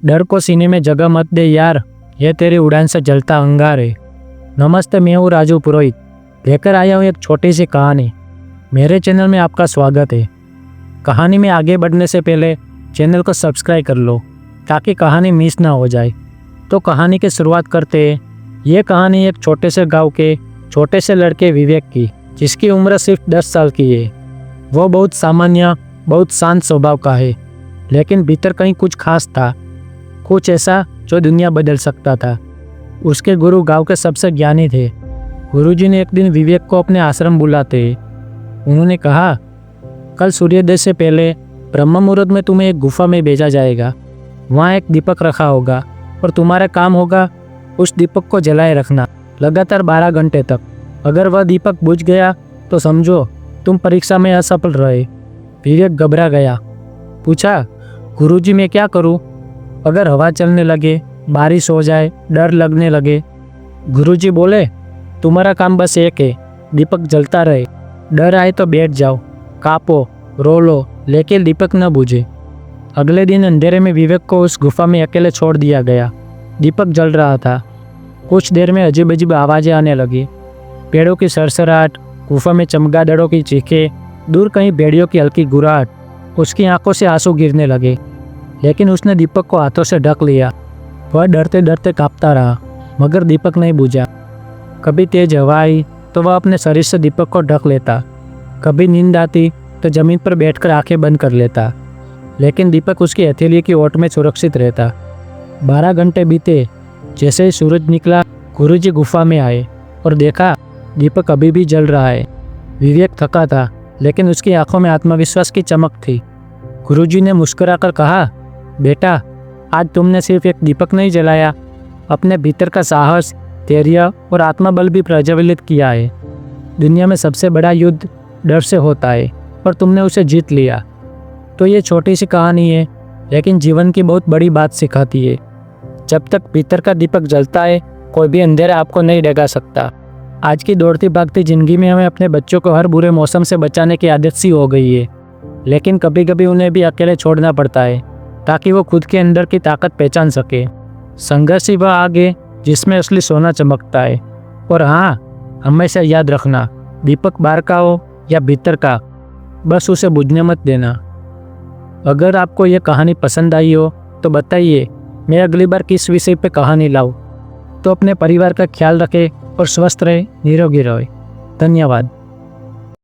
डर को सीने में जगह मत दे यार, ये तेरी उड़ान से जलता अंगार है। नमस्ते, मैं हूँ राजू पुरोहित, लेकर आया हूँ एक छोटी सी कहानी। मेरे चैनल में आपका स्वागत है। कहानी में आगे बढ़ने से पहले चैनल को सब्सक्राइब कर लो ताकि कहानी मिस ना हो जाए। तो कहानी की शुरुआत करते हैं। ये कहानी एक छोटे से गांव के छोटे से लड़के विवेक की, जिसकी उम्र सिर्फ 10 साल की है। वो बहुत सामान्य, बहुत शांत स्वभाव का है, लेकिन भीतर कहीं कुछ खास था, कुछ ऐसा जो दुनिया बदल सकता था। उसके गुरु गांव के सबसे ज्ञानी थे। गुरुजी ने एक दिन विवेक को अपने आश्रम बुलाते उन्होंने कहा, कल सूर्योदय से पहले ब्रह्म मुहूर्त में तुम्हें एक गुफा में भेजा जाएगा। वहाँ एक दीपक रखा होगा और तुम्हारा काम होगा उस दीपक को जलाए रखना लगातार 12 घंटे तक। अगर वह दीपक बुझ गया तो समझो तुम परीक्षा में असफल रहे। विवेक घबरा गया, पूछा, गुरुजी मैं क्या करूं? अगर हवा चलने लगे, बारिश हो जाए, डर लगने लगे? गुरुजी बोले, तुम्हारा काम बस एक है, दीपक जलता रहे। डर आए तो बैठ जाओ, कांपो, रो लो, लेकिन दीपक न बुझे। अगले दिन अंधेरे में विवेक को उस गुफा में अकेले छोड़ दिया गया। दीपक जल रहा था। कुछ देर में अजीब अजीब आवाज़ें आने लगी, पेड़ों की सरसराहट, गुफा में चमगादड़ों की चीखें, दूर कहीं भेड़ियों की हल्की गुर्राहट। उसकी आंखों से आंसू गिरने लगे, लेकिन उसने दीपक को हाथों से ढक लिया। वह डरते डरते कांपता रहा, मगर दीपक नहीं बुझा। कभी तेज हवा आई तो वह अपने शरीर से दीपक को ढक लेता, कभी नींद आती तो जमीन पर बैठकर आंखें बंद कर लेता, लेकिन दीपक उसकी हथेली की ओट में सुरक्षित रहता। 12 घंटे बीते। जैसे ही सूरज निकला, गुरुजी गुफा में आए और देखा दीपक अभी भी जल रहा है। विवेक थका था, लेकिन उसकी आंखों में आत्मविश्वास की चमक थी। गुरुजी ने मुस्कुराकर कहा, बेटा, आज तुमने सिर्फ एक दीपक नहीं जलाया, अपने भीतर का साहस, धैर्य और आत्मबल भी प्रज्वलित किया है। दुनिया में सबसे बड़ा युद्ध डर से होता है और तुमने उसे जीत लिया। तो ये छोटी सी कहानी है, लेकिन जीवन की बहुत बड़ी बात सिखाती है। जब तक भीतर का दीपक जलता है, कोई भी अंधेरा आपको नहीं डगा सकता। आज की दौड़ती भागती जिंदगी में हमें अपने बच्चों को हर बुरे मौसम से बचाने की आदत सी हो गई है, लेकिन कभी कभी उन्हें भी अकेले छोड़ना पड़ता है ताकि वो खुद के अंदर की ताकत पहचान सके। संघर्ष ही वह आग है जिसमें असली सोना चमकता है। और हाँ, हमेशा याद रखना, दीपक बाहर का हो या भीतर का, बस उसे बुझने मत देना। अगर आपको ये कहानी पसंद आई हो तो बताइए, मैं अगली बार किस विषय पे कहानी लाऊं। तो अपने परिवार का ख्याल रखें और स्वस्थ रहे, निरोगी रहे। धन्यवाद।